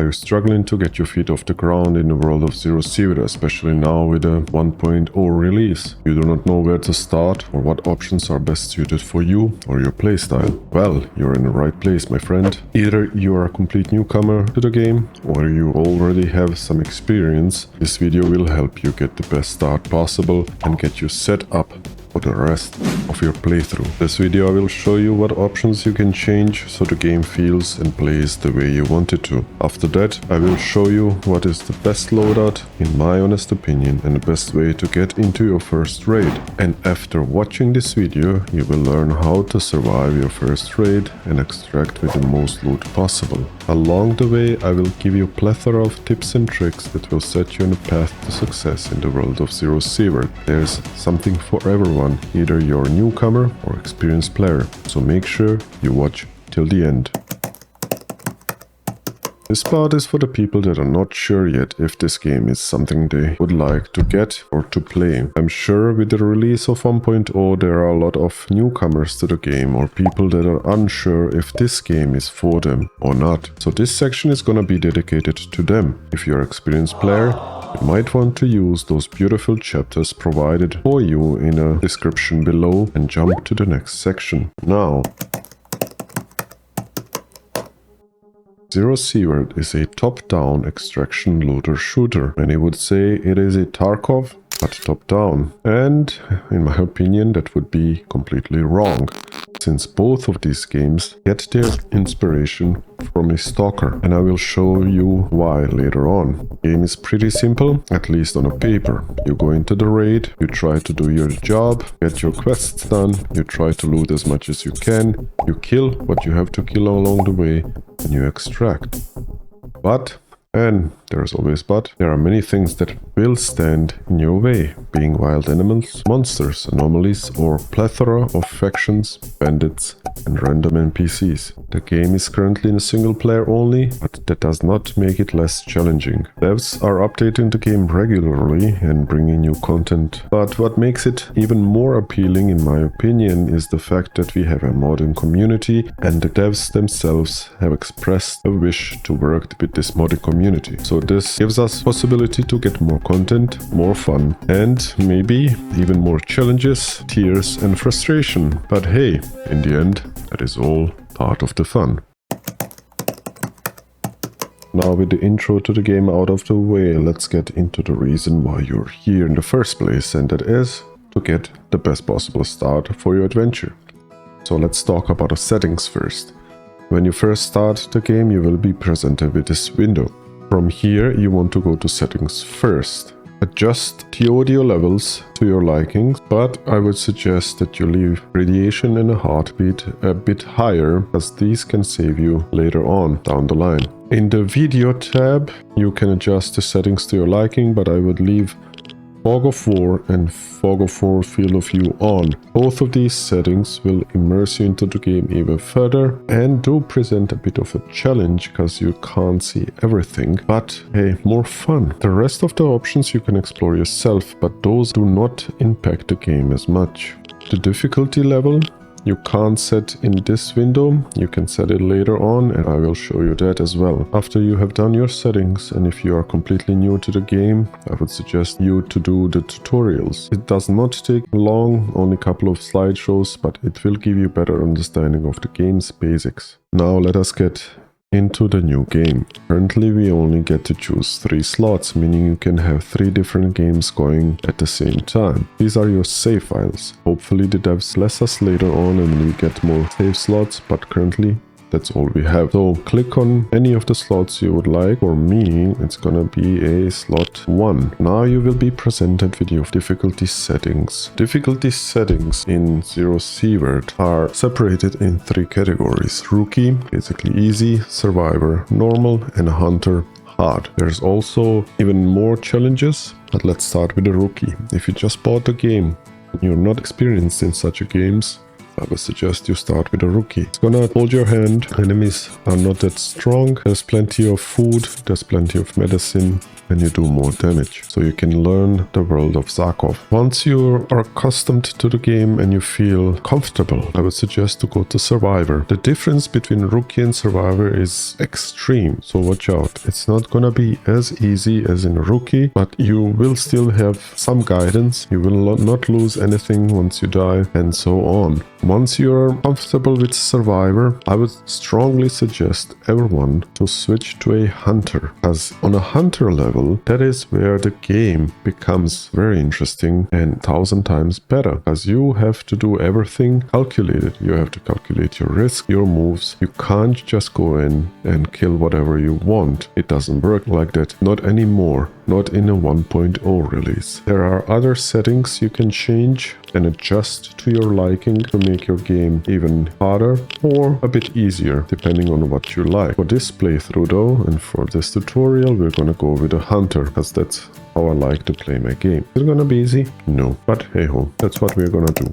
you struggling to get your feet off the ground in the world of ZeroSievert, especially now with a 1.0 release? You do not know where to start or what options are best suited for you or your playstyle? Well, you're in the right place, my friend. Either you are a complete newcomer to the game or you already have some experience. This video will help you get the best start possible and get you set up for the rest of your playthrough. This video I will show you what options you can change so the game feels and plays the way you want it to. After that, I will show you what is the best loadout in my honest opinion and the best way to get into your first raid. And after watching this video, you will learn how to survive your first raid and extract with the most loot possible. Along the way, I will give you a plethora of tips and tricks that will set you on a path to success in the world of ZeroSievert. There's something for everyone, either you're a newcomer or experienced player, so make sure you watch till the end. This part is for the people that are not sure yet if this game is something they would like to get or to play. I'm sure with the release of 1.0 there are a lot of newcomers to the game or people that are unsure if this game is for them or not. So this section is gonna be dedicated to them. If you're an experienced player, you might want to use those beautiful chapters provided for you in a description below and jump to the next section. Now, ZeroSievert is a top-down extraction looter shooter. Many would say it is a Tarkov, but top-down. And in my opinion, that would be completely wrong, since both of these games get their inspiration from a stalker, and I will show you why later on. The game is pretty simple, at least on a paper. You go into the raid, you try to do your job, get your quests done, you try to loot as much as you can, you kill what you have to kill along the way, and you extract. But, and there's always but, there are many things that will stand in your way, being wild animals, monsters, anomalies, or plethora of factions, bandits, and random NPCs. The game is currently in a single player only, but that does not make it less challenging. Devs are updating the game regularly and bringing new content, but what makes it even more appealing in my opinion is the fact that we have a modding community and the devs themselves have expressed a wish to work with this modding community. So this gives us possibility to get more content, more fun, and maybe even more challenges, tears and frustration. But hey, in the end, that is all part of the fun. Now with the intro to the game out of the way, let's get into the reason why you're here in the first place, and that is to get the best possible start for your adventure. So let's talk about the settings first. When you first start the game, you will be presented with this window. From here, you want to go to settings first. Adjust the audio levels to your likings, but I would suggest that you leave radiation and a heartbeat a bit higher, as these can save you later on down the line. In the video tab, you can adjust the settings to your liking, but I would leave Fog of War and Fog of War Field of View on. Both of these settings will immerse you into the game even further and do present a bit of a challenge because you can't see everything, but hey, more fun. The rest of the options you can explore yourself, but those do not impact the game as much. The difficulty level you can't set in this window, you can set it later on and I will show you that as well. After you have done your settings, and if you are completely new to the game, I would suggest you to do the tutorials. It does not take long, only a couple of slideshows, but it will give you better understanding of the game's basics. Now let us get into the new game. Currently we only get to choose 3 slots, meaning you can have 3 different games going at the same time. These are your save files. Hopefully the devs bless us later on and we get more save slots, but currently that's all we have. So click on any of the slots you would like. For me, it's gonna be a slot 1. Now you will be presented with your difficulty settings. Difficulty settings in ZeroSievert are separated in 3 categories. Rookie, basically easy, survivor, normal, and hunter, hard. There's also even more challenges, but let's start with the rookie. If you just bought the game and you're not experienced in such games, I would suggest you start with a rookie. It's gonna hold your hand. Enemies are not that strong. There's plenty of food, there's plenty of medicine, and you do more damage. So you can learn the world of Zarkov. Once you are accustomed to the game and you feel comfortable, I would suggest to go to Survivor. The difference between Rookie and Survivor is extreme, so watch out. It's not gonna be as easy as in Rookie, but you will still have some guidance. You will not lose anything once you die, and so on. Once you're comfortable with Survivor, I would strongly suggest everyone to switch to a Hunter, as on a Hunter level, that is where the game becomes very interesting and 1,000 times better, as you have to do everything calculated. You have to calculate your risk, your moves. You can't just go in and kill whatever you want. It doesn't work like that, not anymore. Not in a 1.0 release. There are other settings you can change and adjust to your liking to make your game even harder or a bit easier, depending on what you like. For this playthrough though, and for this tutorial, we're gonna go with a Hunter, because that's how I like to play my game. Is it gonna be easy? No. But hey ho, that's what we're gonna do.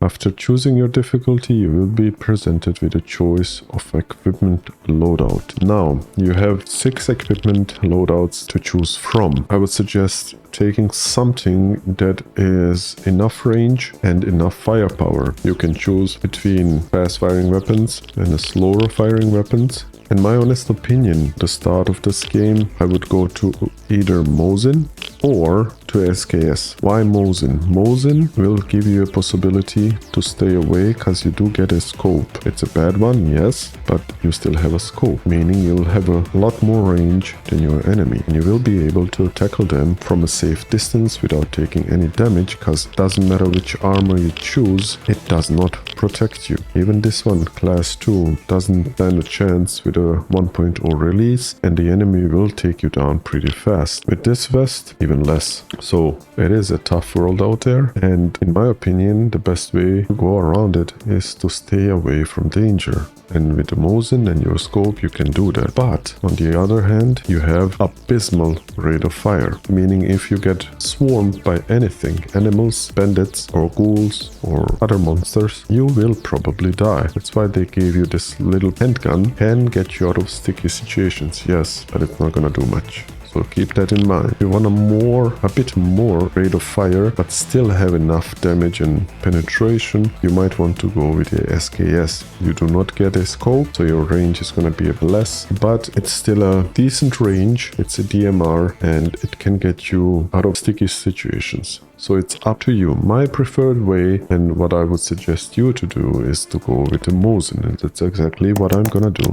After choosing your difficulty, you will be presented with a choice of equipment loadout. Now, you have 6 equipment loadouts to choose from. I would suggest taking something that is enough range and enough firepower. You can choose between fast firing weapons and slower firing weapons. In my honest opinion, the start of this game, I would go to either Mosin or to SKS. Why Mosin? Mosin will give you a possibility to stay away, because you do get a scope. It's a bad one, yes, but you still have a scope, meaning you'll have a lot more range than your enemy, and you will be able to tackle them from a safe distance without taking any damage, because it doesn't matter which armor you choose, it does not protect you. Even this one, class 2, doesn't stand a chance with a 1.0 release, and the enemy will take you down pretty fast. With this vest, even less. So it is a tough world out there, and in my opinion, the best way to go around it is to stay away from danger. And with the Mosin and your scope, you can do that. But on the other hand, you have abysmal rate of fire, meaning if you get swarmed by anything, animals, bandits, or ghouls, or other monsters, you will probably die. That's why they gave you this little handgun. Can get you out of sticky situations, yes, but it's not gonna do much. So keep that in mind. If you want a bit more rate of fire, but still have enough damage and penetration, you might want to go with the SKS. You do not get a scope, so your range is going to be a bit less, but it's still a decent range. It's a DMR, and it can get you out of sticky situations. So it's up to you. My preferred way, and what I would suggest you to do, is to go with the Mosin, and that's exactly what I'm gonna do.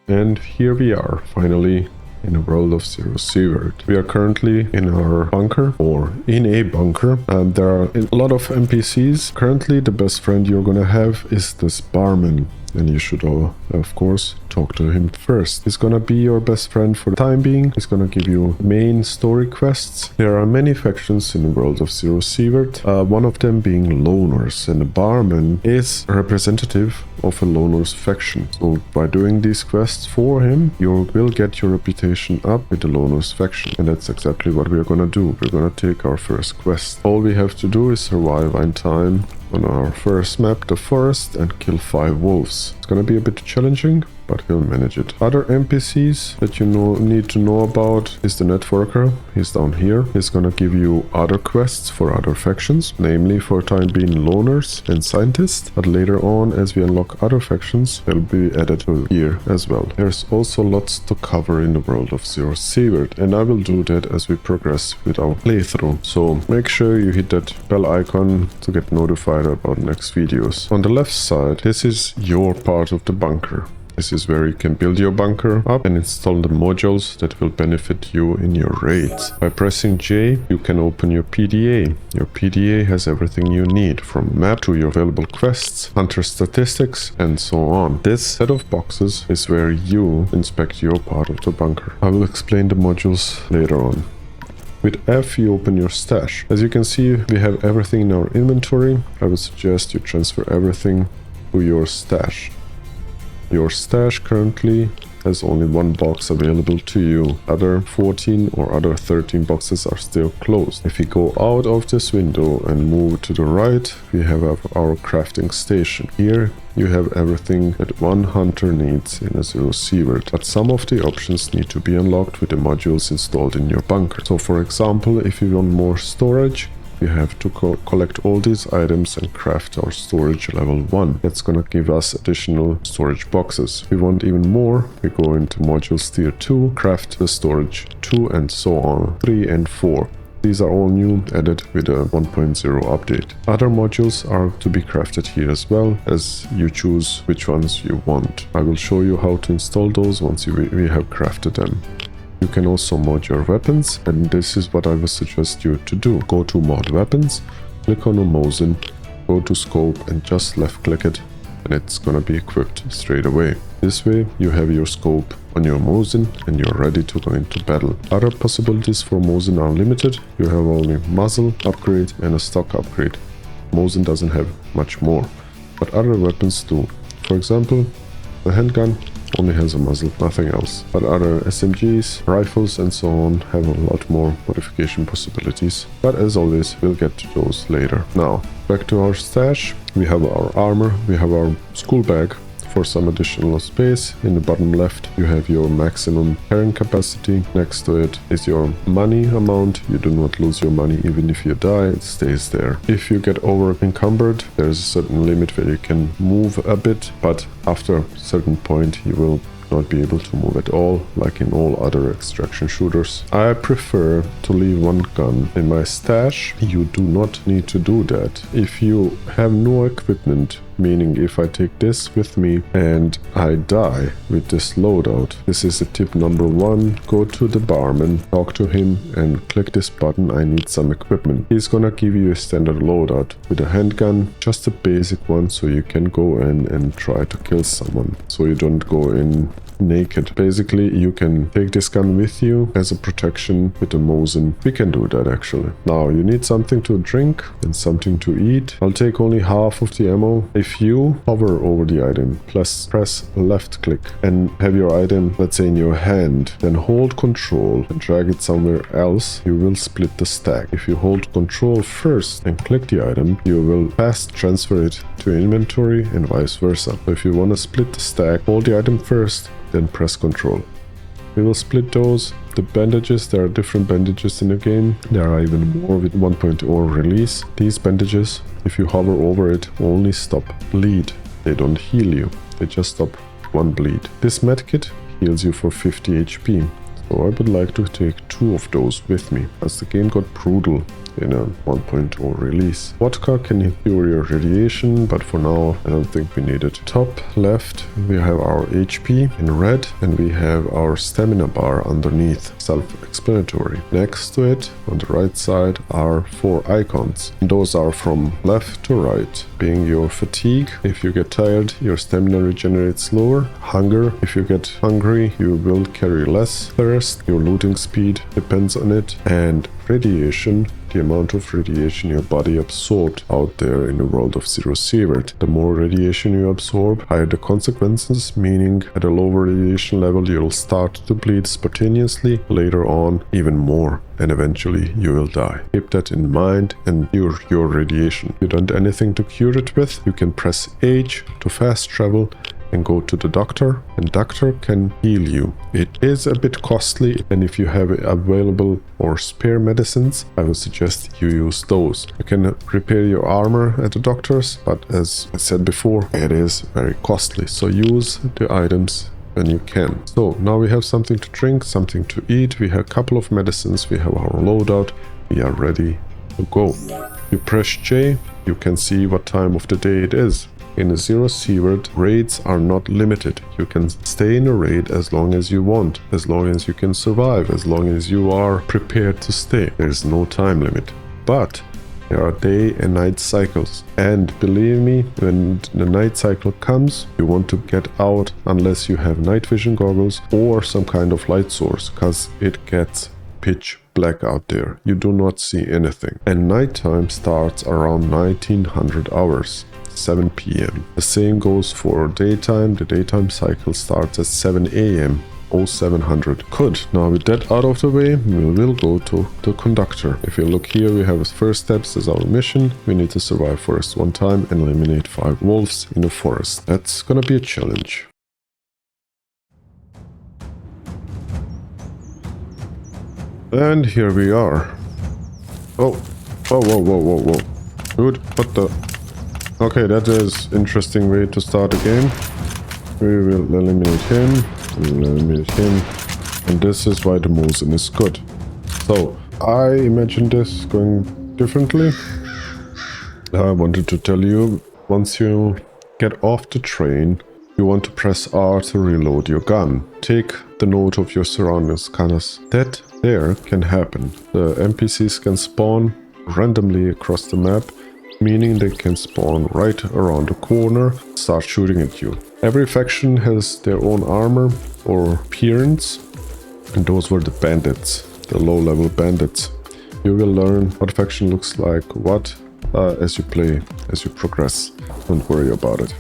And here we are, finally, in the world of ZeroSievert. We are currently in our bunker, or in a bunker, and there are a lot of NPCs. Currently, the best friend you're gonna have is this barman, and you should all, of course, talk to him first. He's gonna be your best friend for the time being. He's gonna give you main story quests. There are many factions in the world of ZeroSievert, one of them being loners, and the barman is a representative of a loners faction. So by doing these quests for him, you will get your reputation up with the loners faction, and that's exactly what we're gonna do. We're gonna take our first quest. All we have to do is survive in time on our first map, the forest, and kill 5 wolves. It's gonna be a bit challenging, but we'll manage it. Other NPCs that you need to know about is the networker. He's down here. He's gonna give you other quests for other factions, namely for time being loners and scientists, but later on, as we unlock other factions, they'll be added to here as well. There's also lots to cover in the world of ZeroSievert, and I will do that as we progress with our playthrough. So make sure you hit that bell icon to get notified about next videos. On the left side, this is your part of the bunker. This is where you can build your bunker up and install the modules that will benefit you in your raids. By pressing J, you can open your PDA. Your PDA has everything you need, from map to your available quests, hunter statistics, and so on. This set of boxes is where you inspect your part of the bunker. I will explain the modules later on. With F, you open your stash. As you can see, we have everything in our inventory. I would suggest you transfer everything to your stash. Your stash currently has only one box available to you. Other 14 or other 13 boxes are still closed. If we go out of this window and move to the right, we have our crafting station. Here you have everything that one hunter needs in a ZeroSievert, but some of the options need to be unlocked with the modules installed in your bunker. So for example, if you want more storage, we have to collect all these items and craft our storage level 1. That's gonna give us additional storage boxes. If we want even more, we go into modules tier 2, craft the storage 2 and so on, 3 and 4. These are all new, added with a 1.0 update. Other modules are to be crafted here as well, as you choose which ones you want. I will show you how to install those once we have crafted them. You can also mod your weapons, and this is what I would suggest you to do. Go to mod weapons, click on a Mosin, go to scope and just left click it, and it's gonna be equipped straight away. This way you have your scope on your Mosin and you're ready to go into battle. Other possibilities for Mosin are limited. You have only muzzle upgrade and a stock upgrade. Mosin doesn't have much more, but other weapons do. For example, the handgun only has a muzzle, nothing else. But other SMGs, rifles and so on have a lot more modification possibilities. But as always, we'll get to those later. Now, back to our stash. We have our armor, we have our school bag for some additional space. In the bottom left, you have your maximum carrying capacity. Next to it is your money amount. You do not lose your money even if you die, it stays there. If you get over encumbered, there's a certain limit where you can move a bit, but after a certain point you will not be able to move at all, like in all other extraction shooters. I prefer to leave one gun in my stash. You do not need to do that. If you have no equipment, meaning if I take this with me and I die with this loadout, this is a tip number 1. Go to the barman, talk to him and click this button, I need some equipment. He's gonna give you a standard loadout with a handgun, just a basic one, so you can go in and try to kill someone, so you don't go in naked. Basically, you can take this gun with you as a protection with a Mosin. We can do that actually. Now, you need something to drink and something to eat. I'll take only half of the ammo. If you hover over the item, plus press left click and have your item, let's say in your hand, then hold control and drag it somewhere else, you will split the stack. If you hold control first and click the item, you will fast transfer it to inventory and vice versa. So if you want to split the stack, hold the item first, then press control. We will split those. The bandages, there are different bandages in the game. There are even more with 1.0 release. These bandages, if you hover over it, only stop bleed. They don't heal you, they just stop one bleed. This medkit heals you for 50 HP. So I would like to take 2 of those with me, as the game got brutal in a 1.0 release. Vodka can cure your radiation, but for now I don't think we need it. Top left we have our HP in red and we have our stamina bar underneath, self-explanatory. Next to it on the right side are 4 icons. Those are from left to right, being your fatigue. If you get tired, your stamina regenerates slower. Hunger, if you get hungry, you will carry less. Thirst, your looting speed depends on it. And radiation, the amount of radiation your body absorbed out there in the world of ZeroSievert. The more radiation you absorb, higher the consequences, meaning at a lower radiation level you'll start to bleed spontaneously, later on even more, and eventually you will die. Keep that in mind and cure your radiation. If you don't have anything to cure it with, you can press H to fast travel and go to the doctor, and doctor can heal you. It is a bit costly, and if you have available or spare medicines, I would suggest you use those. You can repair your armor at the doctor's, but as I said before, it is very costly, so use the items when you can. So now we have something to drink, something to eat, we have a couple of medicines, we have our loadout, we are ready to go. You press J, you can see what time of the day it is. In a ZeroSievert, raids are not limited. You can stay in a raid as long as you want, as long as you can survive, as long as you are prepared to stay. There is no time limit. But there are day and night cycles. And believe me, when the night cycle comes, you want to get out unless you have night vision goggles or some kind of light source, because it gets pitch black out there. You do not see anything. And nighttime starts around 1900 hours. 7 p.m. The same goes for daytime. The daytime cycle starts at 7 a.m. 0700. Good. Now with that out of the way, we will go to the conductor. If you look here, we have first steps as our mission. We need to survive forest one time and eliminate 5 wolves in the forest. That's gonna be a challenge. And here we are. Oh, whoa, whoa, whoa, whoa, whoa. Dude, what the? Okay, that is interesting way to start a game. We will eliminate him. And this is why the Mosin is good. So, I imagined this going differently. I wanted to tell you, once you get off the train, you want to press R to reload your gun. Take the note of your surroundings, cause that there can happen. The NPCs can spawn randomly across the map, meaning they can spawn right around the corner, start shooting at you. Every faction has their own armor or appearance, and those were the bandits, the low-level bandits. You will learn what faction looks like what as you play, as you progress. Don't worry about it.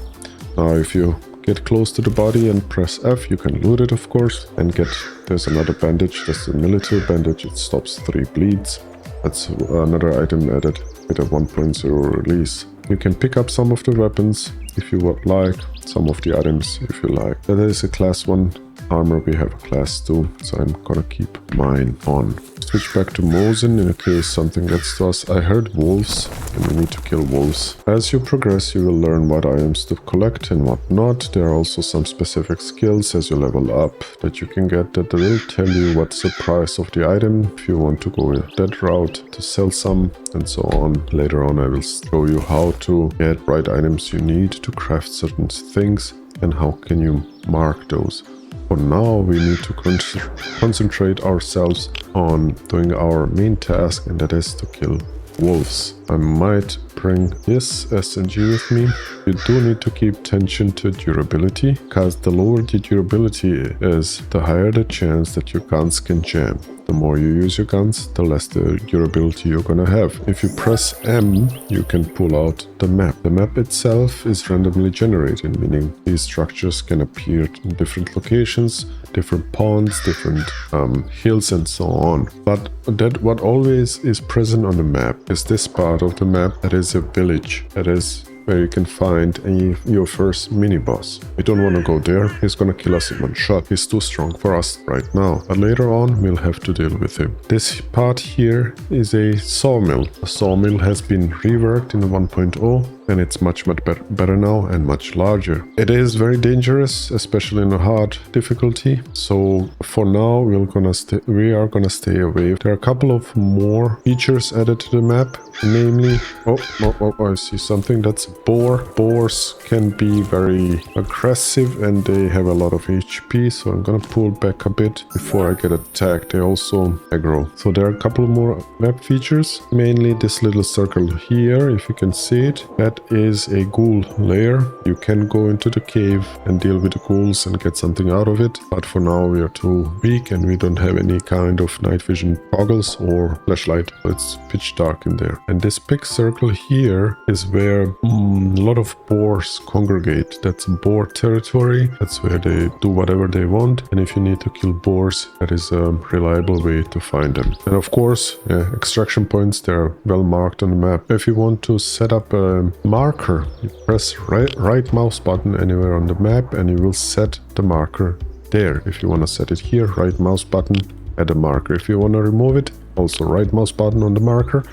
Now if you get close to the body and press F, you can loot it, of course, and get, there's another bandage, that's a military bandage, it stops 3 bleeds. That's another item added with a 1.0 release. You can pick up some of the weapons if you would like, some of the items if you like. That is a class 1 armor, we have a class 2, so I'm gonna keep mine on. Switch back to Mosin in case something gets to us. I heard wolves and we need to kill wolves. As you progress, you will learn what items to collect and what not. There are also some specific skills as you level up that you can get that will tell you what's the price of the item if you want to go that route to sell some and so on. Later on I will show you how to get right items you need to craft certain things and how can you mark those. For now, we need to concentrate ourselves on doing our main task, and that is to kill wolves. I might bring this SMG with me. You do need to keep attention to durability, because the lower the durability is, the higher the chance that your guns can jam. The more you use your guns, the less the durability you're gonna have. If you press M, you can pull out the map. The map itself is randomly generated, meaning these structures can appear in different locations, different ponds, different hills and so on. But that what always is present on the map is this part of the map that is a village. That is where you can find your first mini-boss. We don't want to go there, he's gonna kill us in one shot. He's too strong for us right now, but later on we'll have to deal with him. This part here is a sawmill. A sawmill has been reworked in 1.0 and it's much better now and much larger. It is very dangerous, especially in a hard difficulty, so for now we are gonna stay away. There are a couple of more features added to the map, namely, I see something. That's a boar. Boars can be very aggressive and they have a lot of HP, so I'm gonna pull back a bit before I get attacked. They also aggro. So there are a couple more map features, mainly this little circle here, if you can see it. That is a ghoul lair. You can go into the cave and deal with the ghouls and get something out of it, but for now we are too weak and we don't have any kind of night vision goggles or flashlight. It's pitch dark in there. And this big circle here is where a lot of boars congregate. That's boar territory. That's where they do whatever they want, and if you need to kill boars, that is a reliable way to find them. And of course, extraction points, they're well marked on the map. If you want to set up a marker, you press right mouse button anywhere on the map and you will set the marker there. If you want to set it here, right mouse button, add a marker. If you want to remove it, also right mouse button on the marker,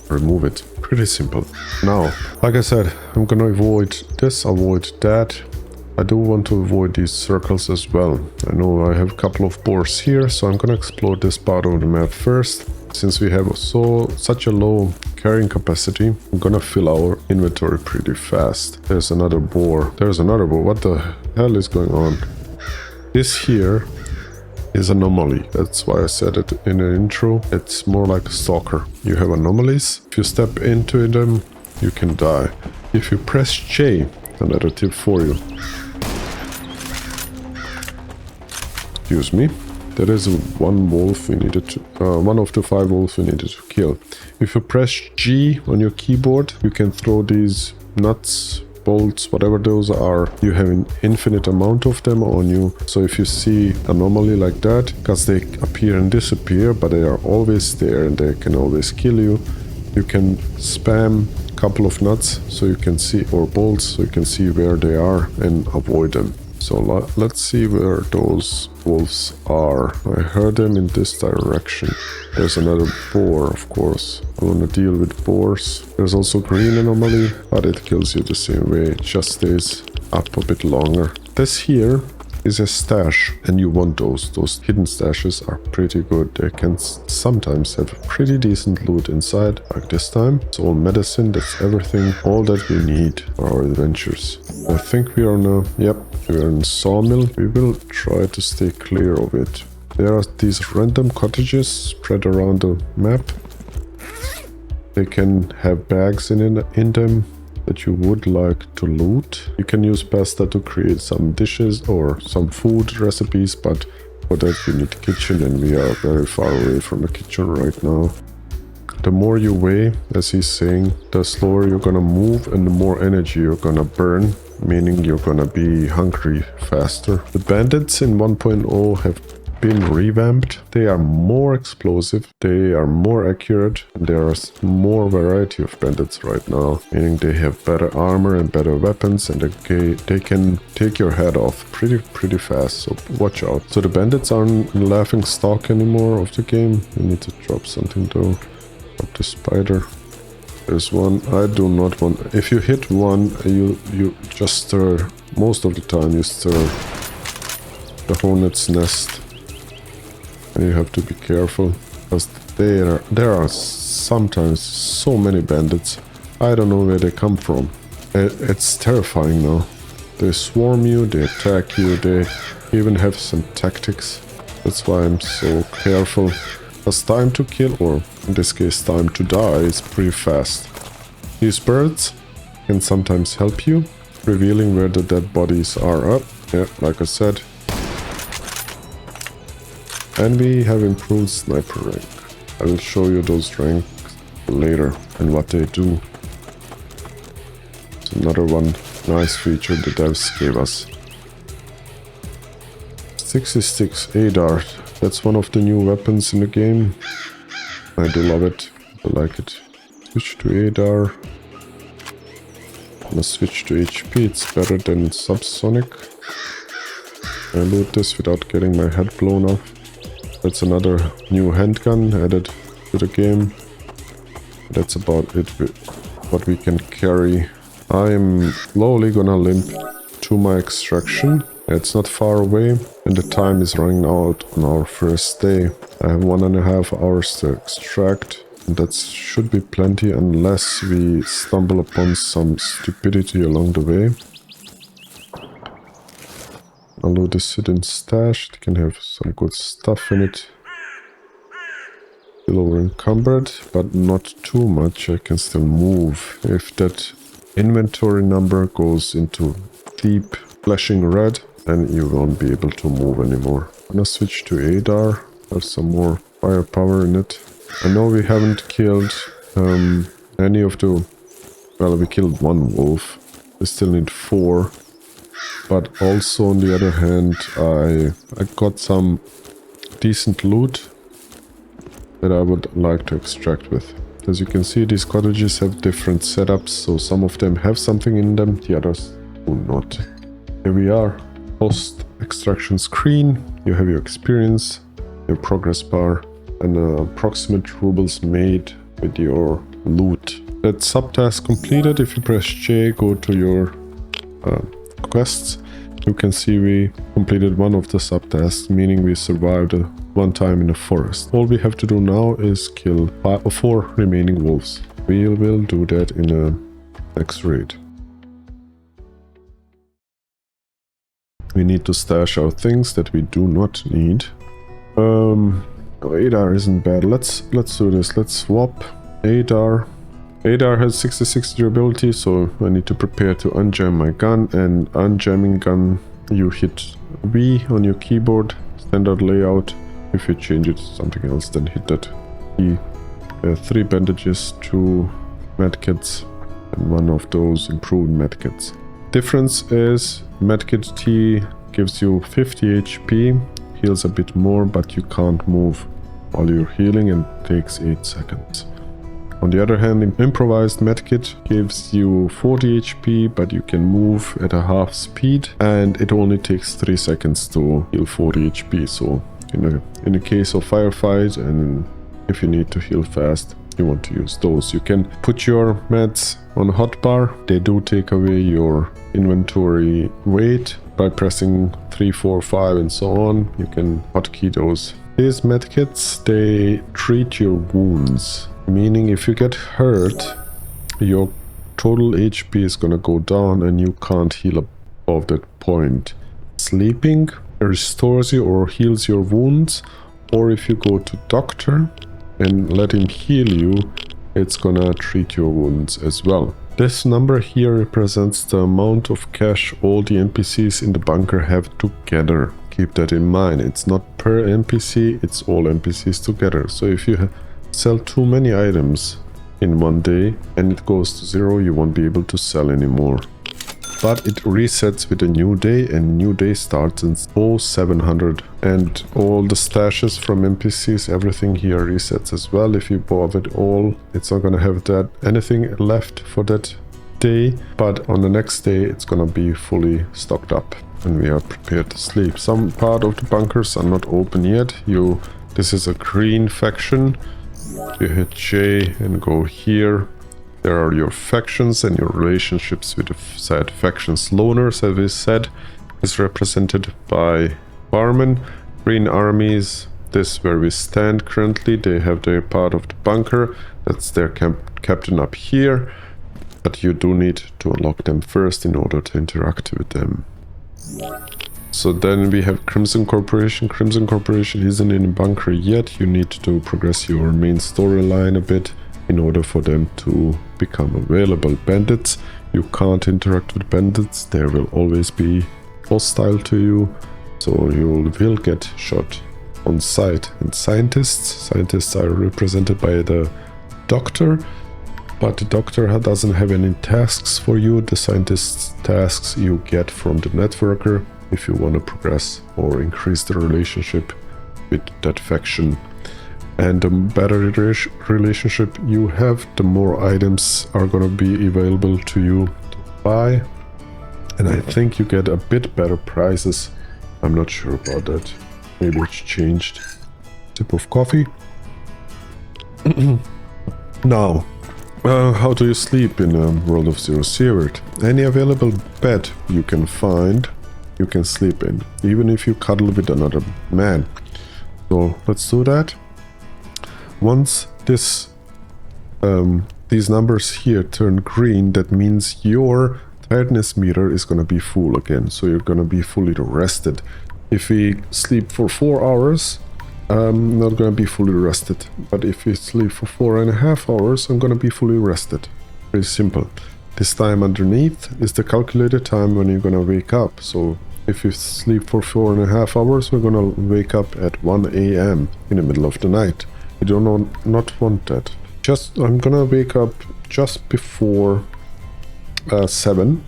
remove it. Pretty simple. Now, like I said, I'm gonna avoid this, avoid that. I do want to avoid these circles as well. I know I have a couple of boars here, so I'm gonna explore this part of the map first. Since we have such a low carrying capacity, I'm gonna fill our inventory pretty fast. There's another boar. There's another boar. What the hell is going on? This here is anomaly. That's why I said it in the intro. It's more like a stalker. You have anomalies. If you step into them, you can die. If you press J, another tip for you. Excuse me. That is one wolf we needed to, one of the 5 wolves we needed to kill. If you press G on your keyboard, you can throw these nuts bolts, whatever those are, you have an infinite amount of them on you. So if you see anomaly like that, because they appear and disappear, but they are always there and they can always kill you, you can spam a couple of nuts so you can see, or bolts, so you can see where they are and avoid them. So let's see where those wolves are. I heard them in this direction. There's another boar, of course. I want to deal with boars. There's also green anomaly, but it kills you the same way. It just stays up a bit longer. This here is a stash, and you want those. Those hidden stashes are pretty good. They can sometimes have pretty decent loot inside, like this time. It's all medicine, that's everything, all that we need for our adventures. I think we are on a, yep, we are in a sawmill. We will try to stay clear of it. There are these random cottages spread around the map. They can have bags in them that you would like to loot. You can use pasta to create some dishes or some food recipes, but for that you need a kitchen, and we are very far away from the kitchen right now. The more you weigh, as he's saying, the slower you're gonna move and the more energy you're gonna burn, meaning you're gonna be hungry faster. The bandits in 1.0 have been revamped. They are more explosive, they are more accurate, and there is more variety of bandits right now, meaning they have better armor and better weapons, and they can take your head off pretty fast, so watch out. So the bandits aren't laughing stock anymore of the game. You need to drop something though. Drop the spider. There's one. I do not want... If you hit one, you just stir. Most of the time you stir the hornet's nest. And you have to be careful, because there are sometimes so many bandits. I don't know where they come from. It's terrifying now. They swarm you, they attack you, they even have some tactics. That's why I'm so careful. Because time to kill, or in this case time to die, is pretty fast. These birds can sometimes help you, revealing where the dead bodies are up. Yeah, like I said. And we have improved sniper rank. I will show you those ranks later and what they do. It's another one nice feature the devs gave us. 66 ADAR. That's one of the new weapons in the game. I do love it. I like it. Switch to ADAR. I'm gonna switch to HP. It's better than subsonic. I loot this without getting my head blown off. That's another new handgun added to the game. That's about it, what we can carry. I am slowly gonna limp to my extraction. It's not far away, and the time is running out on our first day. I have 1.5 hours to extract, and that should be plenty unless we stumble upon some stupidity along the way. Although this hidden stash, it can have some good stuff in it. Still over encumbered, but not too much. I can still move. If that inventory number goes into deep flashing red, then you won't be able to move anymore. I'm gonna switch to ADAR. Have some more firepower in it. I know we haven't killed any of the... Well, we killed one wolf. We still need 4. But also, on the other hand, I got some decent loot that I would like to extract with. As you can see, these cottages have different setups, so some of them have something in them, the others do not. Here we are. Post-extraction screen. You have your experience, your progress bar, and approximate rubles made with your loot. That subtask completed. If you press J, go to your quests. You can see we completed one of the subtasks, meaning we survived one time in the forest. All we have to do now is kill 4 remaining wolves. We will do that in a next raid. We need to stash our things that we do not need. ADAR isn't bad. Let's do this. Let's swap ADAR. ADAR has 66 durability, so I need to prepare to unjam my gun, and unjamming gun, you hit V on your keyboard, standard layout. If you change it to something else, then hit that E. 3 bandages, 2 medkits, and one of those improved medkits. Difference is medkit T gives you 50 HP, heals a bit more, but you can't move while you're healing and takes 8 seconds. On the other hand, improvised medkit gives you 40 HP, but you can move at a half speed, and it only takes 3 seconds to heal 40 HP. So in the case of firefight, and if you need to heal fast, you want to use those. You can put your meds on hotbar. They do take away your inventory weight by pressing 3, 4, 5 and so on. You can hotkey those. These medkits, they treat your wounds, meaning if you get hurt, your total HP is gonna go down and you can't heal above that point. Sleeping restores you or heals your wounds, or if you go to doctor and let him heal you, it's gonna treat your wounds as well. This number here represents the amount of cash all the NPCs in the bunker have together. Keep that in mind. It's not per NPC, it's all NPCs together. So if you sell too many items in one day and it goes to 0, you won't be able to sell anymore. But it resets with a new day, and new day starts in 0700, and all the stashes from NPCs, everything here resets as well. If you bought it all, it's not gonna have that anything left for that day, but on the next day it's gonna be fully stocked up and we are prepared to sleep. Some part of the bunkers are not open yet. This is a green faction. You hit J and go here. There are your factions and your relationships with the said factions. Loners, as we said, is represented by barmen. Green armies, this is where we stand currently. They have their part of the bunker. That's their captain up here. But you do need to unlock them first in order to interact with them. So then we have Crimson Corporation. Crimson Corporation isn't in the bunker yet. You need to progress your main storyline a bit in order for them to become available. Bandits, you can't interact with bandits. They will always be hostile to you, so you will get shot on sight. And scientists are represented by the doctor, but the doctor doesn't have any tasks for you. The scientist's tasks you get from the networker if you want to progress or increase the relationship with that faction. And the better relationship you have, the more items are gonna be available to you to buy. And I think you get a bit better prices. I'm not sure about that. Maybe it's changed. Sip of coffee. Now, how do you sleep in a world of ZeroSievert? Any available bed you can find, you can sleep in, even if you cuddle with another man. So let's do that. Once these numbers here turn green, that means your tiredness meter is gonna be full again, so you're gonna be fully rested. If we sleep for 4 hours, I'm not gonna be fully rested, but if we sleep for 4.5 hours, I'm gonna be fully rested. Very simple. This time underneath is the calculated time when you're gonna wake up. So if you sleep for 4.5 hours, we're gonna wake up at 1 AM in the middle of the night. I do not want that. I'm gonna wake up just before 7,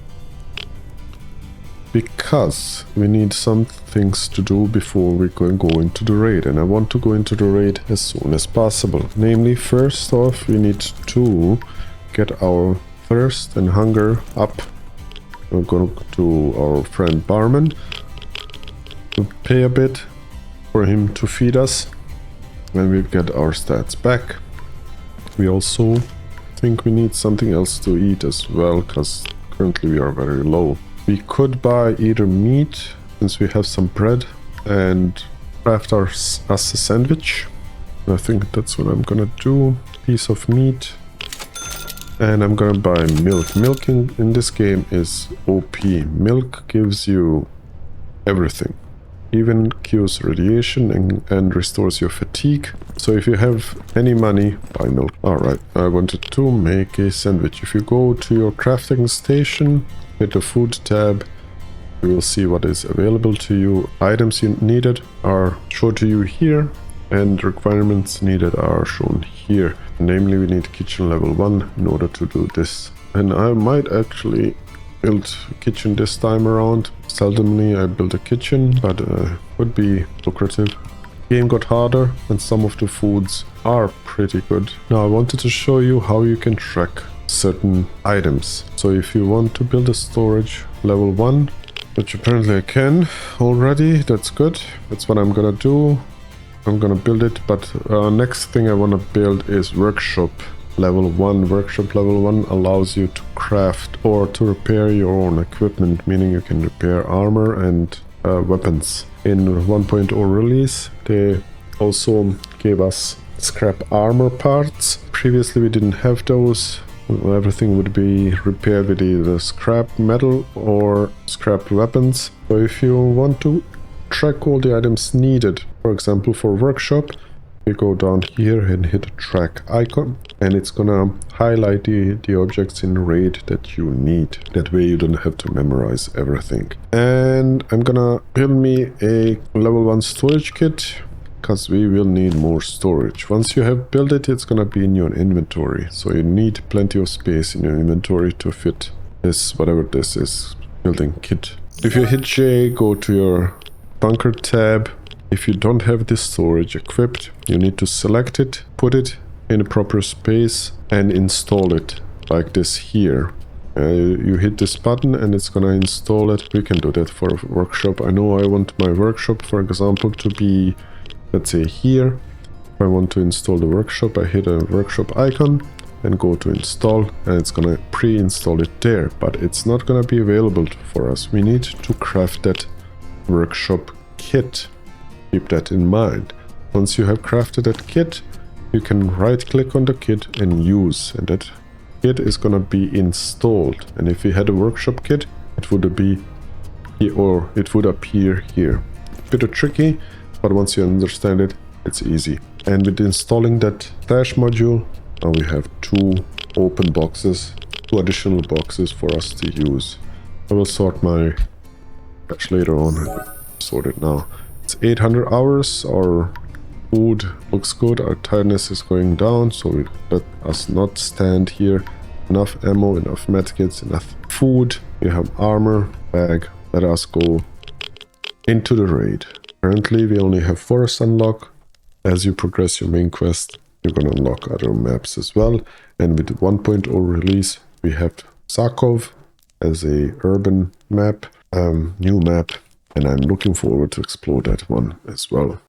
because we need some things to do before we go into the raid, and I want to go into the raid as soon as possible. Namely, first off, we need to get our thirst and hunger up. We're going to our friend Barman to pay a bit for him to feed us, and we get our stats back. We also think we need something else to eat as well, because currently we are very low. We could buy either meat, since we have some bread, and craft us a sandwich. I think that's what I'm gonna do. Piece of meat. And I'm gonna buy milk. Milk in this game is OP. Milk gives you everything. Even cures radiation and restores your fatigue. So if you have any money, buy milk. Alright, I wanted to make a sandwich. If you go to your crafting station, hit the food tab, you will see what is available to you. Items you needed are shown to you here, and requirements needed are shown here. Namely, we need kitchen level 1 in order to do this and I might actually build a kitchen this time around. Seldomly I build a kitchen, but would be lucrative. Game got harder and some of the foods are pretty good. Now I wanted to show you how you can track certain items. So if you want to build a storage level 1, which apparently I can already, that's good. That's what I'm gonna do. I'm gonna build it, but next thing I want to build is workshop level 1. Workshop level 1 allows you to craft or to repair your own equipment, meaning you can repair armor and weapons. In 1.0 release, they also gave us scrap armor parts. Previously we didn't have those. Everything would be repaired with either scrap metal or scrap weapons. So if you want to track all the items needed, for example for workshop, you go down here and hit track icon, and it's gonna highlight the objects in RAID that you need. That way you don't have to memorize everything. And I'm gonna build me a level 1 storage kit, because we will need more storage. Once you have built it, it's gonna be in your inventory. So you need plenty of space in your inventory to fit this, whatever this is, building kit. If you hit J, go to your bunker tab. If you don't have this storage equipped, you need to select it, put it in a proper space and install it like this here. You hit this button and it's gonna install it. We can do that for a workshop. I know I want my workshop, for example, to be, let's say here. If I want to install the workshop, I hit a workshop icon and go to install, and it's gonna pre-install it there, but it's not gonna be available for us. We need to craft that workshop kit. Keep that in mind. Once you have crafted that kit, you can right click on the kit and use, and that kit is gonna be installed. And if you had a workshop kit, it would be here, or it would appear here. Bit tricky, but once you understand it, it's easy. And with installing that stash module, now we have 2 open boxes, 2 additional boxes for us to use. I will sort my batch later on. Sort it now. It's 800 hours. Our food looks good. Our tiredness is going down, so we let us not stand here. Enough ammo, enough medkits, enough food. We have armor, bag. Let us go into the raid. Currently we only have forest unlock. As you progress your main quest, you're gonna unlock other maps as well. And with 1.0 release, we have Sakov as a urban map, new map. And I'm looking forward to explore that one as well.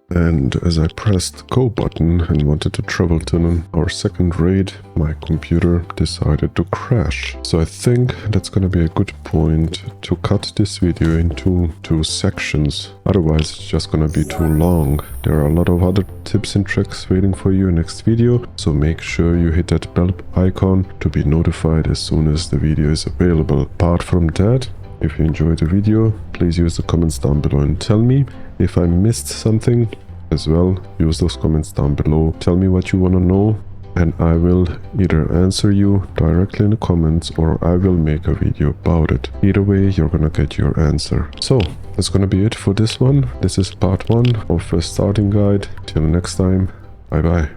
And as I pressed the go button and wanted to travel to our second raid, my computer decided to crash. So I think that's gonna be a good point to cut this video into 2 sections. Otherwise it's just gonna be too long. There are a lot of other tips and tricks waiting for you in next video. So make sure you hit that bell icon to be notified as soon as the video is available. Apart from that, if you enjoyed the video, please use the comments down below and tell me. If I missed something as well, use those comments down below. Tell me what you want to know, and I will either answer you directly in the comments or I will make a video about it. Either way, you're gonna get your answer. So, that's gonna be it for this one. This is part 1 of a starting guide. Till next time, bye bye.